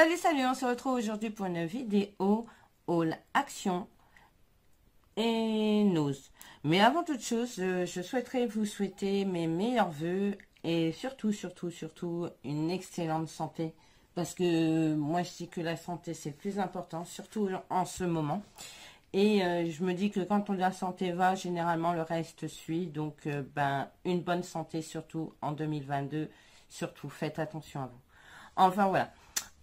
Salut, salut, on se retrouve aujourd'hui pour une vidéo haul action et nose. Mais avant toute chose, je souhaiterais vous souhaiter mes meilleurs vœux et surtout une excellente santé. Parce que moi je dis que la santé c'est le plus important, surtout en ce moment. Et je me dis que quand la santé va, généralement le reste suit. Donc une bonne santé surtout en 2022. Surtout faites attention à vous. Enfin voilà.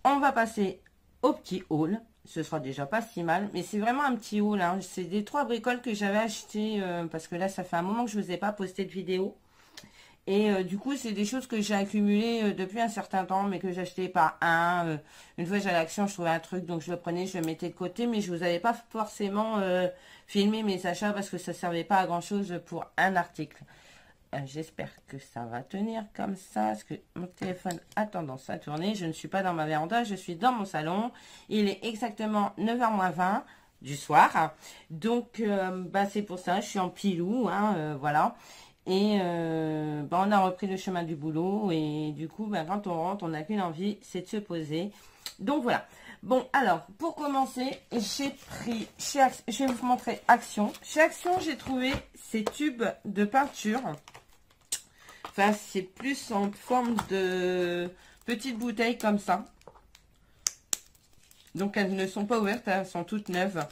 On va passer au petit haul. Ce sera déjà pas si mal. Mais c'est vraiment un petit haul. Hein. C'est des 3 bricoles que j'avais acheté. Parce que là, ça fait un moment que je ne vous ai pas posté de vidéo. Et du coup, c'est des choses que j'ai accumulées depuis un certain temps. Mais que j'achetais par un. Une fois j'allais à l'Action, je trouvais un truc. Donc je le prenais, je le mettais de côté. Mais je vous avais pas forcément filmé mes achats. Parce que ça ne servait pas à grand chose pour un article. J'espère que ça va tenir comme ça, parce que mon téléphone a tendance à tourner. Je ne suis pas dans ma véranda, je suis dans mon salon. Il est exactement 9h-20 du soir. Donc, c'est pour ça, je suis en pilou, hein, voilà. Et on a repris le chemin du boulot. Et du coup, quand on rentre, on n'a qu'une envie, c'est de se poser. Donc, voilà. Bon, alors, pour commencer, j'ai pris, je vais vous montrer Action. Chez Action, j'ai trouvé ces tubes de peinture. Enfin, c'est plus en forme de petites bouteilles comme ça. Donc, elles ne sont pas ouvertes, elles sont toutes neuves.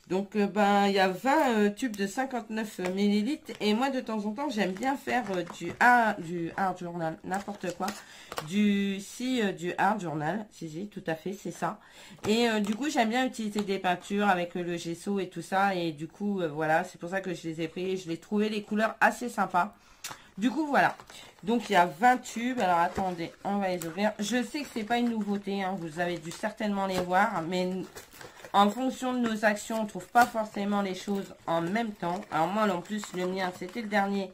Donc, il y a 20 tubes de 59 ml. Et moi, de temps en temps, j'aime bien faire du art journal, n'importe quoi. Du art journal. Si, tout à fait, c'est ça. Et du coup, j'aime bien utiliser des peintures avec le gesso et tout ça. Et du coup, voilà, c'est pour ça que je les ai pris. Je les trouvais les couleurs assez sympas. Du coup, voilà. Donc, il y a 20 tubes. Alors, attendez, on va les ouvrir. Je sais que c'est pas une nouveauté. Hein, vous avez dû certainement les voir. Mais en fonction de nos actions, on ne trouve pas forcément les choses en même temps. Alors, moi, en plus, le mien, c'était le dernier.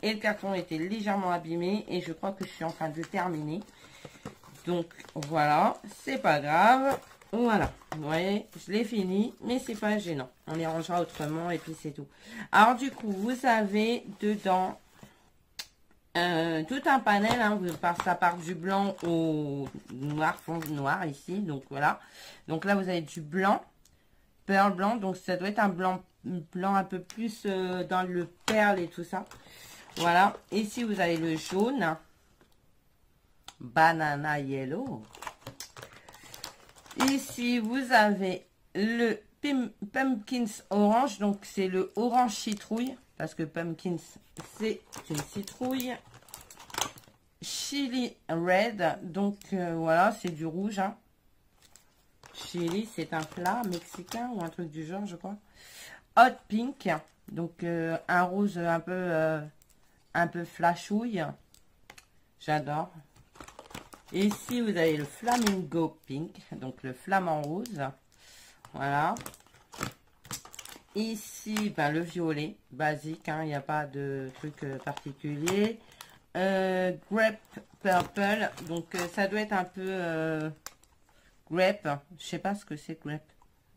Et le carton était légèrement abîmé. Et je crois que je suis en train de terminer. Donc, voilà. C'est pas grave. Voilà. Vous voyez, je l'ai fini. Mais c'est pas gênant. On les rangera autrement. Et puis, c'est tout. Alors, du coup, vous avez dedans... tout un panel, hein, ça part du blanc au noir, fond noir ici, donc voilà. Donc là vous avez du blanc, pearl blanc, donc ça doit être un blanc un peu plus dans le perle et tout ça. Voilà, ici vous avez le jaune, banana yellow. Ici vous avez le pumpkins orange, donc c'est le orange citrouille, parce que pumpkins c'est une citrouille. Chili red, donc voilà, c'est du rouge. Hein. Chili, c'est un plat mexicain ou un truc du genre, je crois. Hot pink, donc un rose un peu flashouille. J'adore. Ici, vous avez le flamingo pink, donc le flamant rose. Voilà. Ici, le violet, basique, hein, il n'y a pas de truc particulier. Grape purple, donc ça doit être un peu grape, je sais pas ce que c'est grape,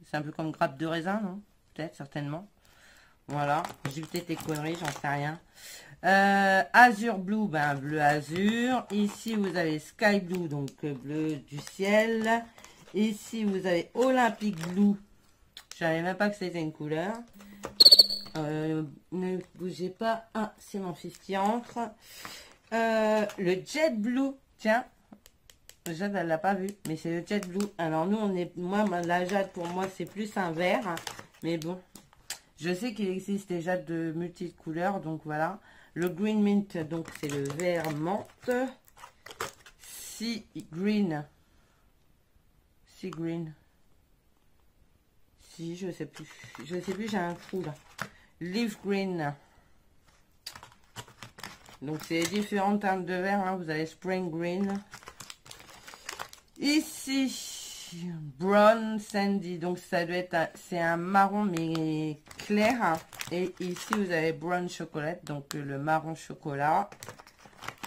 c'est un peu comme grappe de raisin, non? Peut-être, certainement. Voilà, j'ai peut-être des conneries, j'en sais rien. Azure blue, bleu azur. Ici vous avez sky blue, donc bleu du ciel. Ici vous avez olympic blue, je savais même pas que c'était une couleur. Ne bougez pas. Ah, c'est mon fils qui entre. Le jet blue. Tiens. Jade, elle l'a pas vu. Mais c'est le jet blue. Alors, nous, la jade, pour moi, c'est plus un vert. Mais bon. Je sais qu'il existe des jades de multicouleurs. Donc, voilà. Le green mint. Donc, c'est le vert menthe. Sea green. Sea green. Si, je sais plus. Je sais plus, j'ai un trou là. Leaf green. Donc c'est différentes teintes de vert. Hein. Vous avez spring green. Ici, brown sandy. Donc ça doit être, c'est un marron mais clair. Et ici vous avez brown chocolate. Donc le marron chocolat.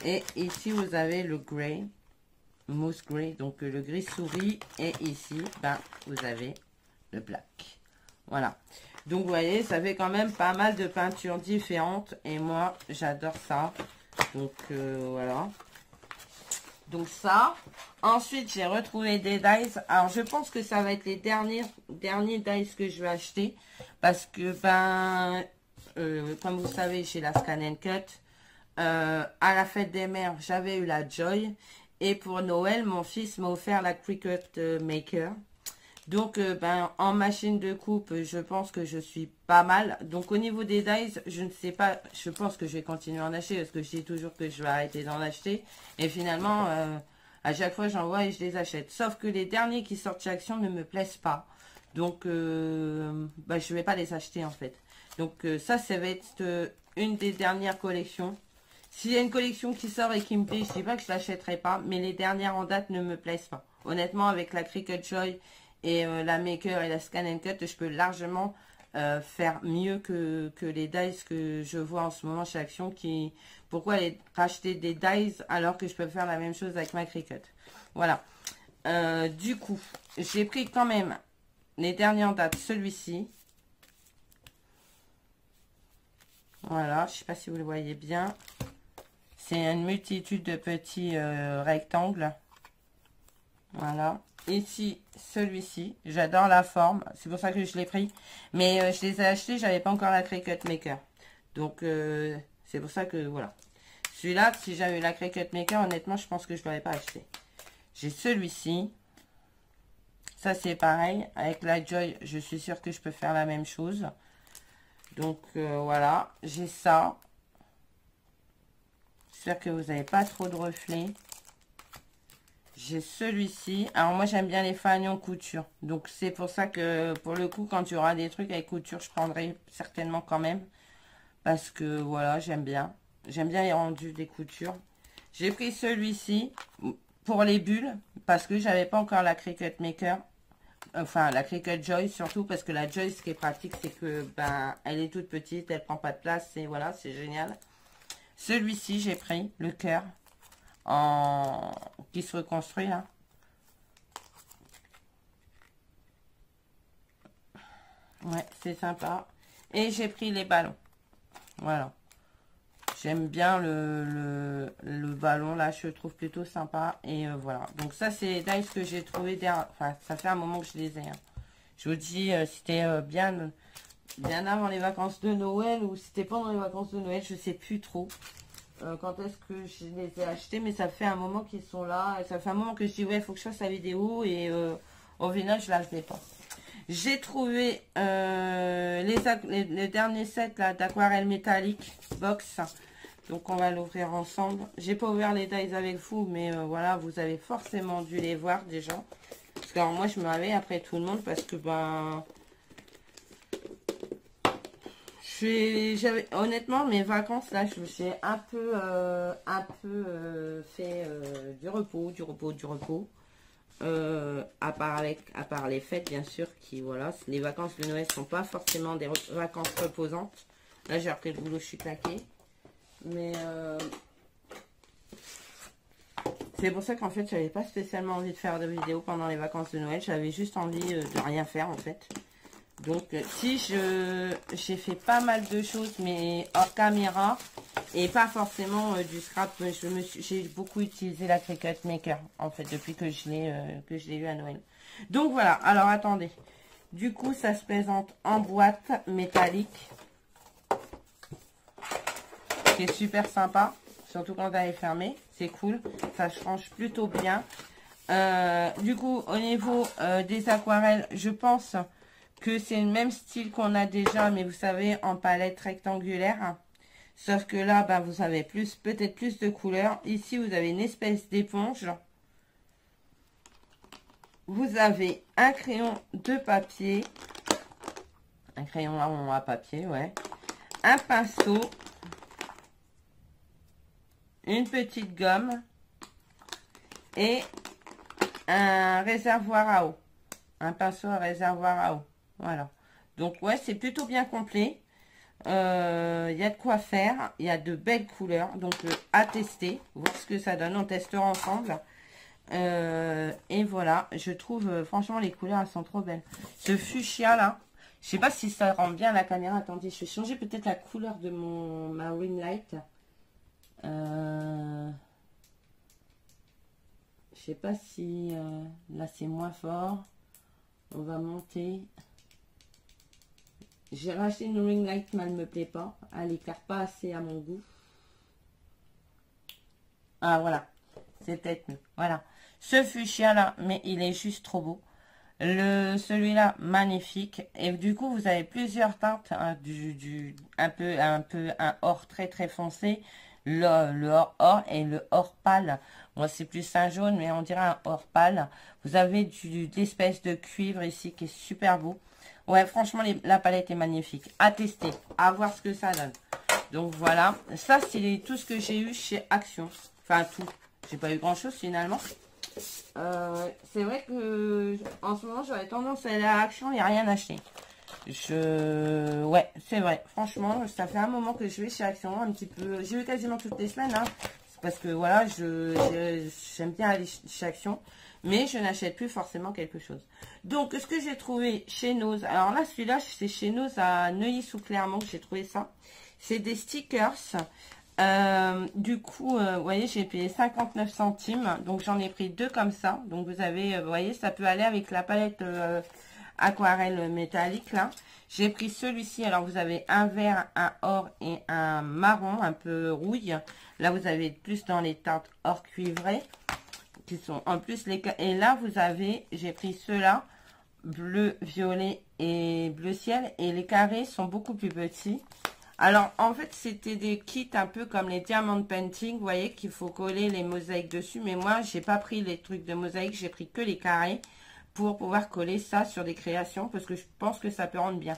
Et ici vous avez le grey, mousse grey. Donc le gris souris. Et ici, vous avez le black. Voilà. Donc, vous voyez, ça fait quand même pas mal de peintures différentes. Et moi, j'adore ça. Donc, voilà. Donc ça. Ensuite, j'ai retrouvé des dies. Alors, je pense que ça va être les derniers dies que je vais acheter. Parce que, comme vous savez, j'ai la Scan and Cut. À la fête des mères, j'avais eu la Joy. Et pour Noël, mon fils m'a offert la Cricut Maker. Donc, en machine de coupe, je pense que je suis pas mal. Donc, au niveau des dies, je ne sais pas. Je pense que je vais continuer à en acheter parce que je dis toujours que je vais arrêter d'en acheter. Et finalement, à chaque fois, j'en vois et je les achète. Sauf que les derniers qui sortent chez Action ne me plaisent pas. Donc, je ne vais pas les acheter en fait. Donc, ça va être une des dernières collections. S'il y a une collection qui sort et qui me plaît, je ne dis pas que je ne l'achèterai pas. Mais les dernières en date ne me plaisent pas. Honnêtement, avec la Cricut Joy et la Maker et la Scan and Cut, je peux largement faire mieux que les dies que je vois en ce moment chez Action. Pourquoi aller racheter des dies alors que je peux faire la même chose avec ma Cricut? Voilà. Du coup, j'ai pris quand même les dernières dates, celui-ci. Voilà, je ne sais pas si vous le voyez bien. C'est une multitude de petits rectangles. Voilà. Ici, celui-ci. J'adore la forme. C'est pour ça que je l'ai pris. Mais je les ai achetés, j'avais pas encore la Cricut Maker. Donc, c'est pour ça que, voilà. Celui-là, si j'avais eu la Cricut Maker, honnêtement, je pense que je ne l'aurais pas acheté. J'ai celui-ci. Ça, c'est pareil. Avec la Joy, je suis sûre que je peux faire la même chose. Donc, voilà. J'ai ça. J'espère que vous n'avez pas trop de reflets. J'ai celui-ci. Alors, moi, j'aime bien les fanions couture. Donc, c'est pour ça que, pour le coup, quand tu auras des trucs avec couture, je prendrai certainement quand même. Parce que, voilà, j'aime bien. J'aime bien les rendus des coutures. J'ai pris celui-ci pour les bulles. Parce que j'avais pas encore la Cricut Maker. Enfin, la Cricut Joy, surtout parce que la Joy, ce qui est pratique, c'est que, elle est toute petite, elle prend pas de place. Et voilà, c'est génial. Celui-ci, j'ai pris le cœur. Qui se reconstruit là. Ouais, c'est sympa. Et j'ai pris les ballons. Voilà. J'aime bien le ballon là, je le trouve plutôt sympa. Et voilà. Donc ça, c'est les dies que j'ai trouvé derrière. Enfin, ça fait un moment que je les ai. Hein. Je vous dis, c'était bien avant les vacances de Noël ou c'était pendant les vacances de Noël, je sais plus trop. Quand est-ce que je les ai achetés, mais ça fait un moment qu'ils sont là, et ça fait un moment que je dis ouais, il faut que je fasse la vidéo, et au final je ne la faisais pas. J'ai trouvé le dernier set là d'aquarelle métallique box, donc on va l'ouvrir ensemble. J'ai pas ouvert les dies avec vous, mais voilà, vous avez forcément dû les voir déjà, parce que alors, moi je me réveille après tout le monde parce que honnêtement, mes vacances, là, j'ai un peu fait du repos. À part les fêtes, bien sûr, qui, voilà, les vacances de Noël sont pas forcément des vacances reposantes. Là, j'ai repris le boulot, je suis claquée. Mais c'est pour ça qu'en fait, j'avais pas spécialement envie de faire de vidéos pendant les vacances de Noël. J'avais juste envie de rien faire, en fait. Donc, si j'ai fait pas mal de choses, mais hors caméra, et pas forcément du scrap, j'ai beaucoup utilisé la Cricut Maker, en fait, depuis que je l'ai eu à Noël. Donc, voilà. Alors, attendez. Du coup, ça se présente en boîte métallique, qui est super sympa, surtout quand elle est fermée. C'est cool. Ça change plutôt bien. Du coup, au niveau des aquarelles, je pense que c'est le même style qu'on a déjà, mais vous savez, en palette rectangulaire. Sauf que là, vous avez peut-être plus de couleurs. Ici, vous avez une espèce d'éponge. Vous avez un crayon de papier. Un crayon marron à papier, ouais. Un pinceau. Une petite gomme. Et un réservoir à eau. Un pinceau à réservoir à eau. Voilà. Donc, ouais, c'est plutôt bien complet. Il y a de quoi faire. Il y a de belles couleurs. Donc, à tester. Voir ce que ça donne. On testera ensemble. Et voilà. Je trouve, franchement, les couleurs, elles sont trop belles. Ce fuchsia, là. Je sais pas si ça rend bien la caméra. Attendez, je vais changer peut-être la couleur de ma ring light. sais pas si là c'est moins fort. On va monter. J'ai racheté une ring light, mais elle ne me plaît pas. Elle éclaire pas assez à mon goût. Ah voilà, c'est peut-être mieux. Voilà, ce fuchsia là, mais il est juste trop beau. Celui-là magnifique, et du coup vous avez plusieurs teintes, hein, un peu un or très très foncé, le or et le or pâle. Moi c'est plus un jaune, mais on dirait un or pâle. Vous avez d'espèce de cuivre ici qui est super beau. Ouais, franchement la palette est magnifique, à tester, à voir ce que ça donne. Donc voilà, ça c'est tout ce que j'ai eu chez Action, enfin tout, j'ai pas eu grand chose finalement. C'est vrai que en ce moment j'aurais tendance à aller à Action et à rien acheter. Ouais, c'est vrai. Franchement, ça fait un moment que je vais chez Action, un petit peu. J'y vais quasiment toutes les semaines, hein. C'est parce que voilà, j'aime bien aller chez Action, mais je n'achète plus forcément quelque chose. Donc, ce que j'ai trouvé chez Nose, alors là, celui-là, c'est chez Nose à Neuilly-sous-Clermont que j'ai trouvé ça. C'est des stickers. Du coup, vous voyez, j'ai payé 59 centimes. Donc, j'en ai pris deux comme ça. Donc, vous avez, vous voyez, ça peut aller avec la palette aquarelle métallique, là. J'ai pris celui-ci. Alors, vous avez un vert, un or et un marron, un peu rouille. Là, vous avez plus dans les teintes or cuivré, qui sont en plus les... Et là, vous avez, j'ai pris ceux-là, bleu, violet et bleu ciel. Et les carrés sont beaucoup plus petits. Alors, en fait, c'était des kits un peu comme les diamond painting, vous voyez, qu'il faut coller les mosaïques dessus. Mais moi, j'ai pas pris les trucs de mosaïque, j'ai pris que les carrés pour pouvoir coller ça sur des créations, parce que je pense que ça peut rendre bien.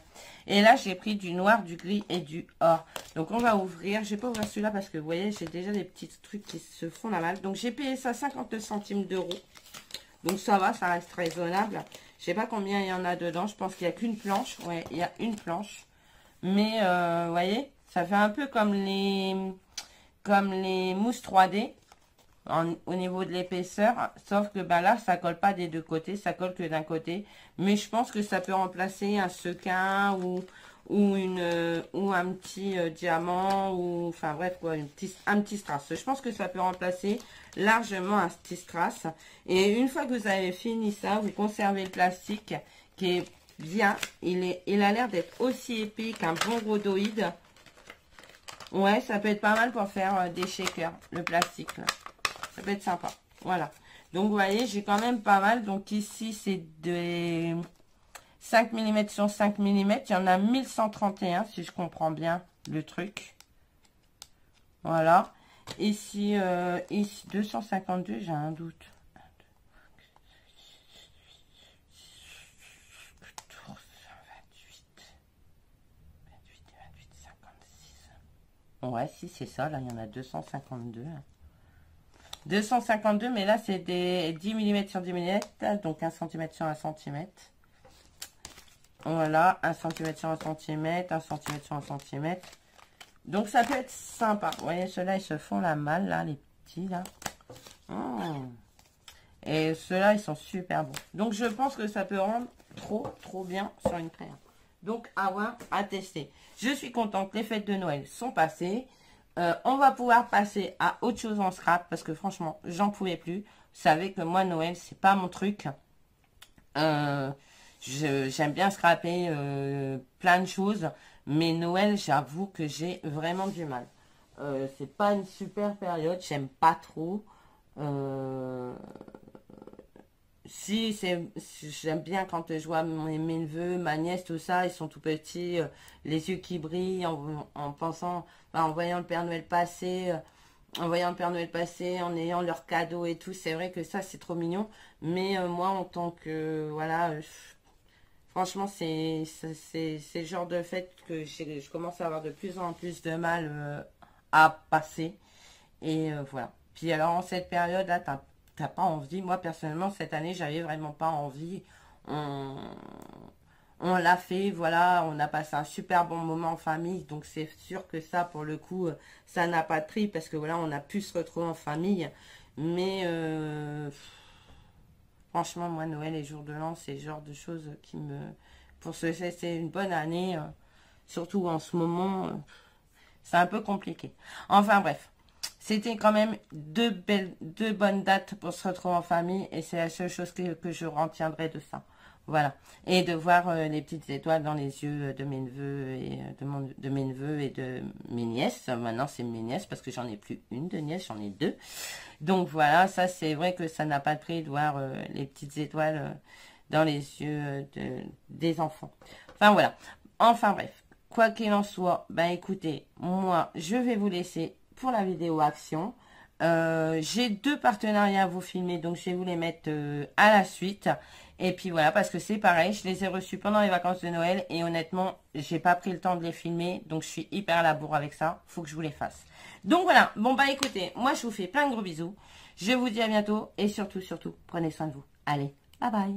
Et là, j'ai pris du noir, du gris et du or. Donc, on va ouvrir. Je vais pas ouvrir celui-là parce que, vous voyez, j'ai déjà des petits trucs qui se font la malle. Donc, j'ai payé ça 52 centimes d'euros. Donc, ça va, ça reste raisonnable. Je sais pas combien il y en a dedans. Je pense qu'il n'y a qu'une planche. Ouais, il y a une planche. Mais, vous voyez, ça fait un peu comme les mousses 3D au niveau de l'épaisseur. Sauf que ben là, ça colle pas des deux côtés, ça colle que d'un côté. Mais je pense que ça peut remplacer un sequin ou un petit diamant. Ou enfin bref, quoi, un petit strass. Je pense que ça peut remplacer largement un petit strass. Et une fois que vous avez fini ça, vous conservez le plastique qui est bien, il a l'air d'être aussi épais qu'un bon rhodoïde. Ouais, ça peut être pas mal pour faire des shakers, le plastique là. Ça peut être sympa. Voilà. Donc vous voyez, j'ai quand même pas mal. Donc ici, c'est des 5 mm sur 5 mm. Il y en a 1131, si je comprends bien le truc. Voilà. Ici, ici 252, j'ai un doute. Ouais, si, c'est ça. Là, il y en a 252. 252, mais là, c'est des 10 mm sur 10 mm. Donc, 1 cm sur 1 cm. Voilà, 1 cm sur 1 cm, 1 cm sur 1 cm. Donc, ça peut être sympa. Vous voyez, ceux-là, ils se font la malle, là, les petits, là. Et ceux-là, ils sont super bons. Donc, je pense que ça peut rendre trop bien sur une crème. Donc, à voir, à tester. Je suis contente, les fêtes de Noël sont passées. On va pouvoir passer à autre chose en scrap parce que franchement, j'en pouvais plus. Vous savez que moi, Noël, c'est pas mon truc. J'aime bien scraper plein de choses. Mais Noël, j'avoue que j'ai vraiment du mal. C'est pas une super période, j'aime pas trop. Si, j'aime bien quand je vois mes neveux, ma nièce, tout ça, ils sont tout petits, les yeux qui brillent en pensant, en voyant le Père Noël passer, en ayant leurs cadeaux et tout. C'est vrai que ça, c'est trop mignon. Mais moi, en tant que, voilà, franchement, c'est le genre de fête que je commence à avoir de plus en plus de mal à passer. Et voilà. Puis alors, en cette période-là, t'as pas envie. Moi, personnellement, cette année, j'avais vraiment pas envie. On l'a fait, voilà, on a passé un super bon moment en famille. Donc, c'est sûr que ça, pour le coup, ça n'a pas de prix. Parce que voilà, on a pu se retrouver en famille. Mais, franchement, moi, Noël et jour de l'an, c'est le genre de choses qui me... Pour se c'est une bonne année, surtout en ce moment, c'est un peu compliqué. Enfin, bref. C'était quand même deux bonnes dates pour se retrouver en famille. Et c'est la seule chose que je retiendrai de ça. Voilà. Et de voir les petites étoiles dans les yeux de mes neveux et de mes neveux et de mes nièces. Maintenant, c'est mes nièces parce que j'en ai plus une de nièces, j'en ai deux. Donc voilà, ça c'est vrai que ça n'a pas de prix de voir les petites étoiles dans les yeux des enfants. Enfin voilà. Enfin bref. Quoi qu'il en soit, ben écoutez, moi je vais vous laisser pour la vidéo action. J'ai 2 partenariats à vous filmer, donc je vais vous les mettre à la suite. Et puis voilà, parce que c'est pareil, je les ai reçus pendant les vacances de Noël et honnêtement, j'ai pas pris le temps de les filmer, donc je suis hyper à la bourre avec ça. Faut que je vous les fasse. Donc voilà, bon bah écoutez, moi je vous fais plein de gros bisous. Je vous dis à bientôt et surtout, prenez soin de vous. Allez, bye bye.